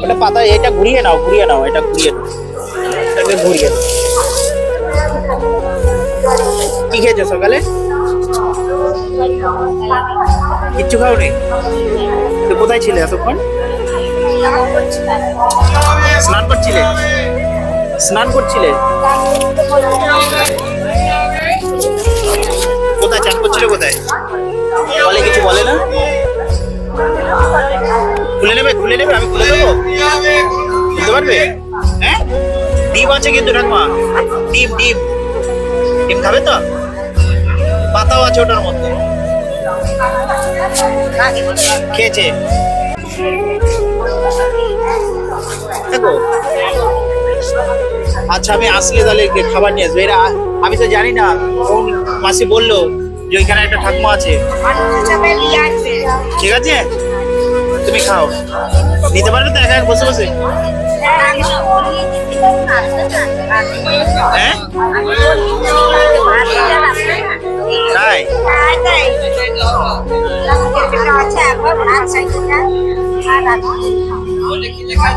ওটা পাতা, এটা ঘুরিয়ে নাও, ঘুরিয়ে নাও, এটা ঘুরিয়ে নাও, এটাকে ঘুরিয়ে নাও। কি খেয়েছো সকালে? কিচ্ছু খাওনি? তো কোথায় ছিলে এতক্ষণ? স্নান করছিলে? স্নান করছিলে? কোথায় চান করছিলে? কোথায় বলে? কিছু বলে না? খুলে নেবে, খুলে নেবে, আমি খুলে দেবো, বুঝতে পারবে? হ্যাঁ, ডিম আছে কিন্তু ঠাকুমা, ডিম ডিম ডিম খাবে তো? পাতাও আছে ওটার মধ্যে, খেয়েছে দেখো। আচ্ছা, আমি আসলে তাহলে খাবার নিয়ে আসবো। এরা আমি তো জানি না, কোন মাসি বললো যে ওইখানে একটা ঠাকুমা আছে। ঠিক আছে, তুমি খাও, নিতে পারবে তো একা এক বসে বসে? হ্যাঁ তাই?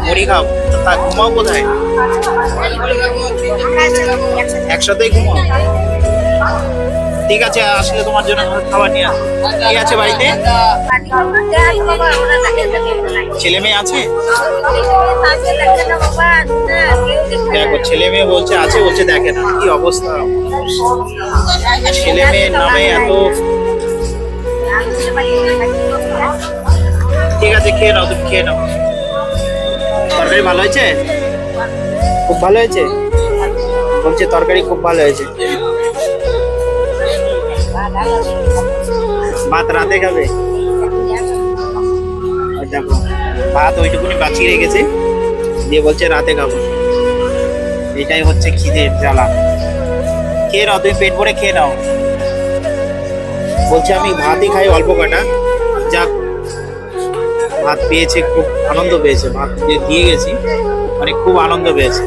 মুড়ি খাও, তা ঘুমাও কোথায়? একসাথেই ঘুমাও? ঠিক আছে, আসলে তোমার জন্য খাবার নিয়ে আসবো। কি আছে বাড়িতে? ছেলে মেয়ে আছে? দেখো, ছেলে মেয়ে বলছে আছে, বলছে দেখে না। কি অবস্থা! ছেলে মেয়ের নামে এত। ঠিক আছে, খেয়ে নাও, তুমি খেয়ে নাও। তরকারি ভালো হয়েছে? খুব ভালো হয়েছে বলছে, তরকারি খুব ভালো হয়েছে। ভাত রাতে খাবে? দেখো, ভাত ওইটুকুনি বাঁচিয়ে রেখেছে, দিয়ে বলছে রাতে খাবো। এটাই হচ্ছে খিদের জ্বালা। খেয়ে নাও, তুমি পেট ভরে খেয়ে নাও। বলছে আমি ভাতই খাই অল্প কটা। যাক, ভাত পেয়েছে, খুব আনন্দ পেয়েছে। ভাত দিয়ে গেছি, মানে খুব আনন্দ পেয়েছে।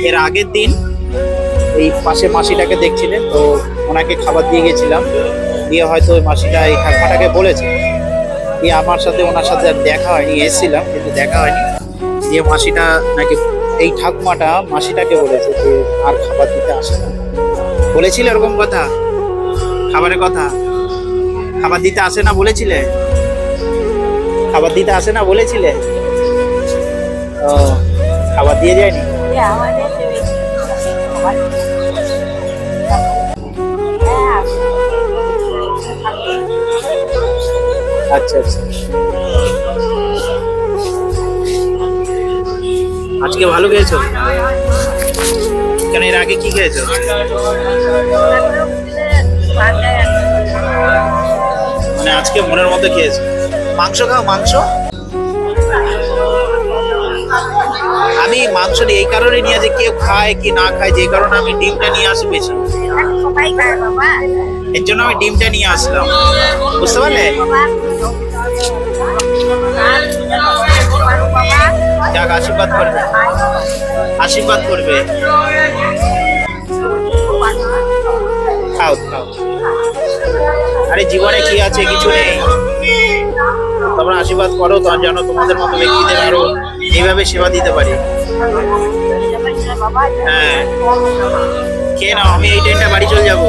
এর আগের দিন এই পাশে মাসিটাকে দেখছিলেন তো, ওনাকে খাবার দিয়ে গেছিলাম, দিয়ে হয়তো ওই মাসিটা এই ঠাকুমাটাকে বলেছে, দিয়ে আমার সাথে ওনার সাথে আর দেখা হয়নি, এসেছিলাম কিন্তু দেখা হয়নি। দিয়ে মাসিটা নাকি, এই ঠাকুমাটা মাসিটাকে বলেছে যে আর খাবার দিতে আসে না। বলেছিল এরকম কথা? খাবারের কথা, খাবার দিতে আসে না বলেছিলে? খাবার দিতে আসে না বলেছিলে? ও, খাবার দিয়ে যায়নি? আচ্ছা আচ্ছা, আজকে ভালো খেয়েছো? কেন, এর আগে কি খেয়েছো? মানে আজকে মনের মতো খেয়েছো। মাংস খাও, মাংস। আমি মাংস এই কারণে নিয়ে আসি, কেউ খায় কি না খায়, যে কারণে আমি ডিমটা নিয়ে আসি বেশি। এর জন্য আমি ডিমটা নিয়ে আসলাম, বুঝতে পারলে? যাক, আশীর্বাদ করবে, আশীর্বাদ করবে। খাও খাও। আরে জীবনে কি আছে? কিছু নেই। তোমরা আশীর্বাদ করো তো, যেন তোমাদের মতো ব্যক্তিদের আরো এইভাবে সেবা দিতে পারি। হ্যাঁ, খেয়ে নাও, আমি এই ট্রেনটা বাড়ি চলে যাবো।